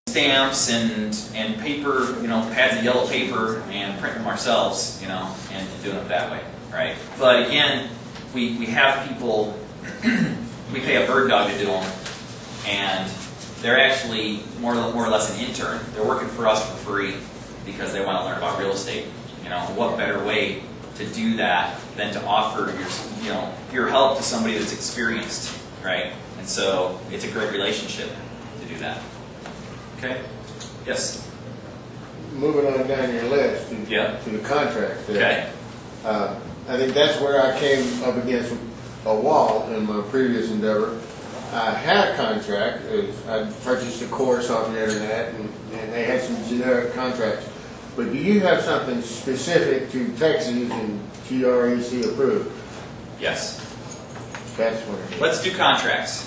stamps and paper, pads of yellow paper and print them ourselves, and doing it that way, right? But again, we have people, we pay a bird dog to do them, and they're actually more or less an intern. They're working for us for free because they want to learn about real estate. What better way to do that than to offer your help to somebody that's experienced, right? And so it's a great relationship to do that. Okay? Yes? Moving on down your list to the contract there. Okay. I think that's where I came up against a wall in my previous endeavor. I had a contract. I purchased a course off the internet, and they had some generic contracts. But do you have something specific to Texas and TREC approved? Yes. That's what it is. Let's do contracts,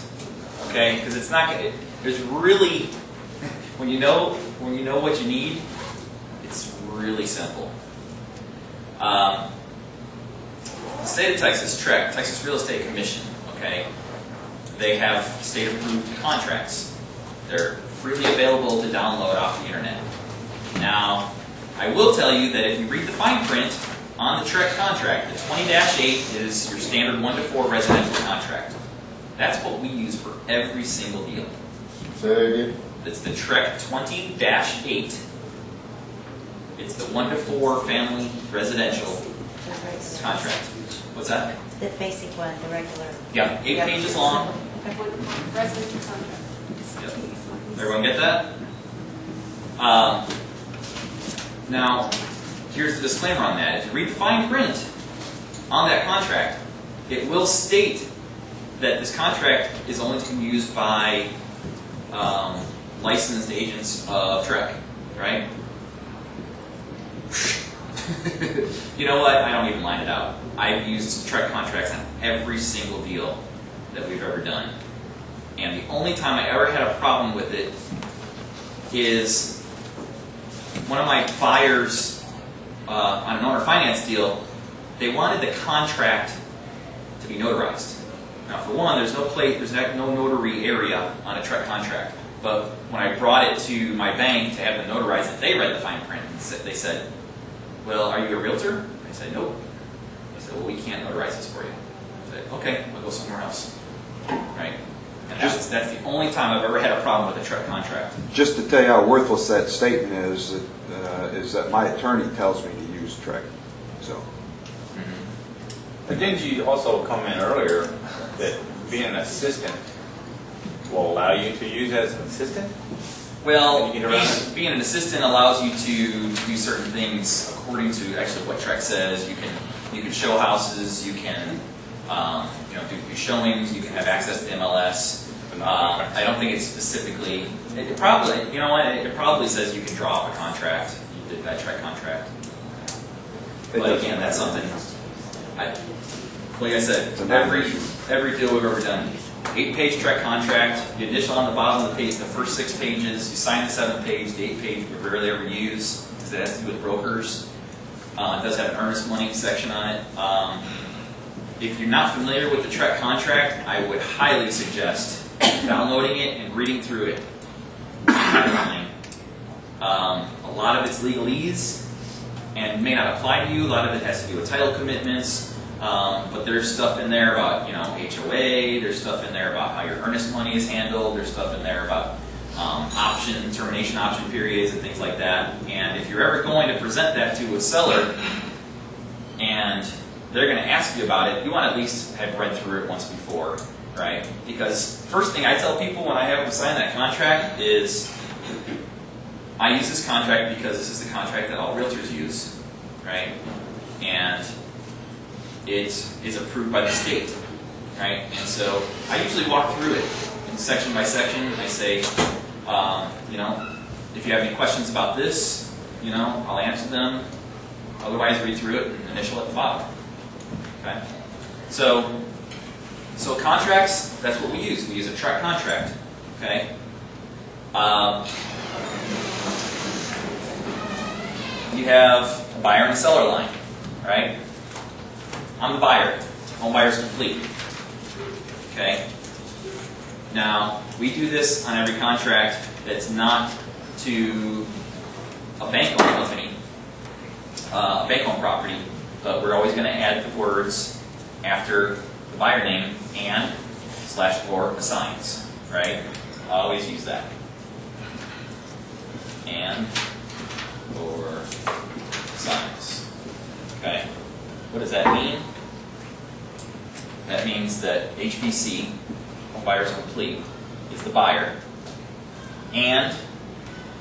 okay? Because it's not. There's really, when you know what you need, it's really simple. The state of Texas, TREC, Texas Real Estate Commission, okay? They have state-approved contracts. They're freely available to download off the internet. Now, I will tell you that if you read the fine print on the TREC contract, the 20-8 is your standard 1-4 residential contract. That's what we use for every single deal. Say that again? It's the TREC 20-8. It's the 1-4 family residential contract. What's that? The basic one, the regular. Yeah, 8 pages long. Residential contract. Yep. Everyone get that? Now, here's the disclaimer on that. If you read the fine print on that contract, it will state that this contract is only to be used by licensed agents of TREC, right? You know what? I don't even line it out. I've used TREC contracts on every single deal that we've ever done. And the only time I ever had a problem with it is one of my buyers on an owner finance deal, they wanted the contract to be notarized. Now, for one, there's no notary area on a TREC contract. But when I brought it to my bank to have them notarize it, they read the fine print. And they said, well, are you a realtor? I said, nope. They said, well, we can't notarize this for you. I said, okay, we'll go somewhere else. Right? And that's the only time I've ever had a problem with a TREC contract. Just to tell you how worthless that statement is that my attorney tells me to use TREC. So. But didn't you also comment earlier that being an assistant will allow you to use as an assistant? Well, being an assistant allows you to do certain things according to actually what TREC says. You can show houses. You can do showings. You can have access to MLS. I don't think it's specifically. It probably, it probably says you can draw up a contract. You did that TREC contract. But again, that's something. Like I said, every deal we've ever done. 8-page TREC contract. The initial on the bottom of the page, the first 6 pages. You sign the 7th page. The 8th page we rarely ever use because it has to do with brokers. It does have an earnest money section on it. If you're not familiar with the TREC contract, I would highly suggest downloading it and reading through it. A lot of it's legalese and may not apply to you. A lot of it has to do with title commitments. But there's stuff in there about HOA. There's stuff in there about how your earnest money is handled. There's stuff in there about termination option periods and things like that. And if you're ever going to present that to a seller and they're going to ask you about it, you want to at least have read through it once before, right? Because first thing I tell people when I have them sign that contract is, I use this contract because this is the contract that all realtors use, right? And it is approved by the state, right? And so I usually walk through it in section by section. I say, if you have any questions about this, I'll answer them. Otherwise, read through it and initial at the bottom. Okay? So contracts, that's what we use. We use a TREC contract. Okay? You have a buyer and a seller line, right? I'm the buyer. Home buyer's complete. Okay? Now, we do this on every contract that's not to a bank-owned company, a bank-owned property, but we're always going to add the words after the buyer name and/or assigns, right? I always use that. And or assigns. Okay. What does that mean? That means that HBC, Home Buyers Complete, is the buyer, and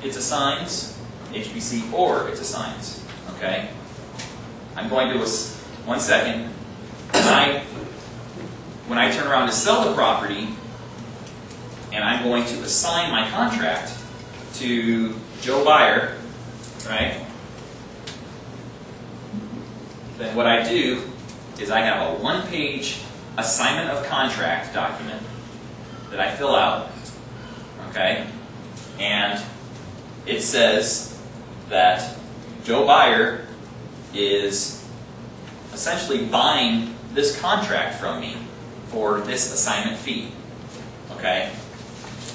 it's assigns, HBC or it's assigns. Okay? I'm going to, one second, when I turn around to sell the property, and I'm going to assign my contract to Joe Buyer, right? Then what I do is I have a one-page assignment of contract document that I fill out, okay? And it says that Joe Buyer is essentially buying this contract from me for this assignment fee, okay?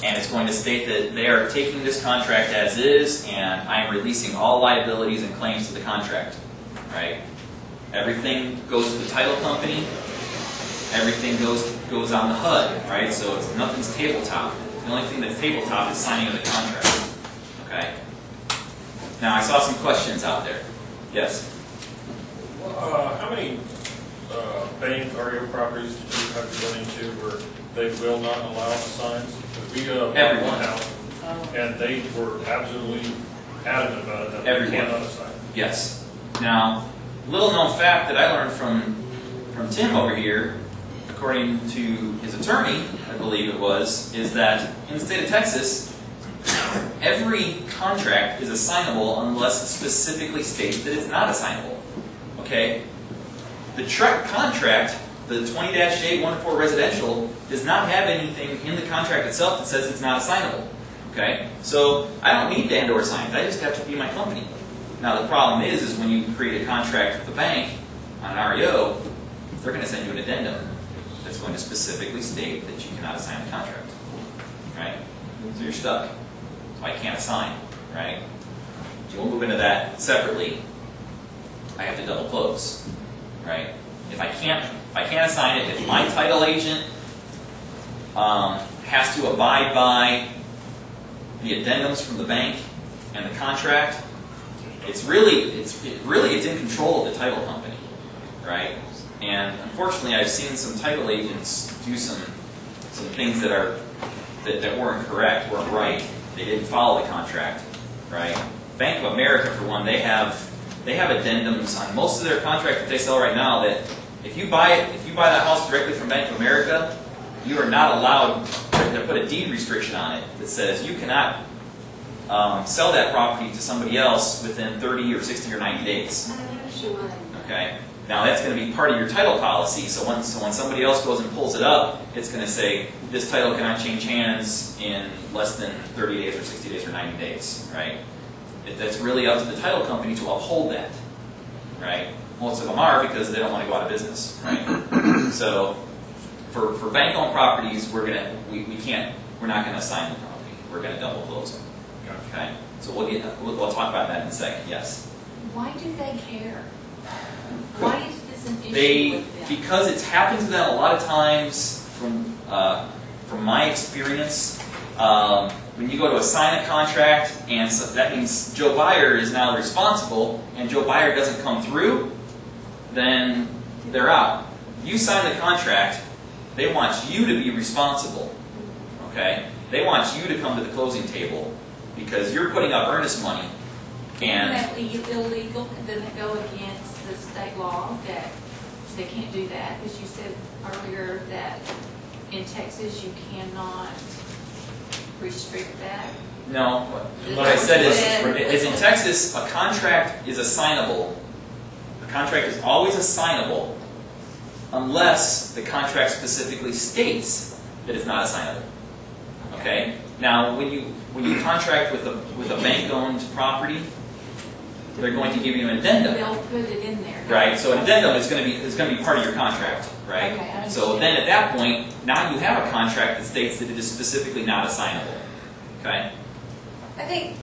And it's going to state that they are taking this contract as is, and I am releasing all liabilities and claims to the contract, right? Everything goes to the title company. Everything goes on the HUD, right? So it's, nothing's tabletop. The only thing that's tabletop is signing of the contract, okay? Now I saw some questions out there. Yes. How many bank REO properties did you have to run into where they will not allow signs? We bought Everyone. one house, and they were absolutely adamant about it, that Everyone. we cannot assign. Yes. Now, little known fact that I learned from Tim over here, according to his attorney, I believe it was, is that in the state of Texas, every contract is assignable unless it specifically states that it's not assignable. Okay? The contract, the 20-814 residential, does not have anything in the contract itself that says it's not assignable. Okay? So I don't need the and/or signs. I just have to be my company. Now the problem is when you create a contract with the bank on an REO, they're going to send you an addendum that's going to specifically state that you cannot assign the contract. Right? So you're stuck. So I can't assign. Right? So we'll move into that separately. I have to double close. Right? If I can't assign it, if my title agent has to abide by the addendums from the bank and the contract, it's in control of the title company, right? And unfortunately, I've seen some title agents do some things that weren't correct, weren't right. They didn't follow the contract, right? Bank of America, for one, they have addendums on most of their contracts that they sell right now that if you buy that house directly from Bank of America, you are not allowed to put a deed restriction on it that says you cannot sell that property to somebody else within 30 or 60 or 90 days. Okay? Now that's going to be part of your title policy, so when somebody else goes and pulls it up, it's going to say this title cannot change hands in less than 30 days or 60 days or 90 days, right? That's really up to the title company to uphold that, right? Most of them are because they don't want to go out of business, right? So for bank-owned properties, we're not going to assign the property. We're going to double close them. Okay, so we'll talk about that in a second. Yes. Why do they care? Why is this an issue with them? Because it's happened to them a lot of times. From my experience, when you go to assign a contract, and so that means Joe Buyer is now responsible, and Joe Buyer doesn't come through, then they're out. You sign the contract, they want you to be responsible. Okay, they want you to come to the closing table. Because you're putting up earnest money, and Isn't that illegal? Doesn't it go against the state law that they can't do that? Because you said earlier that in Texas you cannot restrict that. no. What I said is in Texas, a contract is assignable. A contract is always assignable unless the contract specifically states that it's not assignable. Okay. Now, when you contract with a bank-owned property, they're going to give you an addendum. They'll put it in there. Right. So an addendum is going to be part of your contract, right? Okay, I understand. So then at that point, now you have a contract that states that it is specifically not assignable. Okay. I think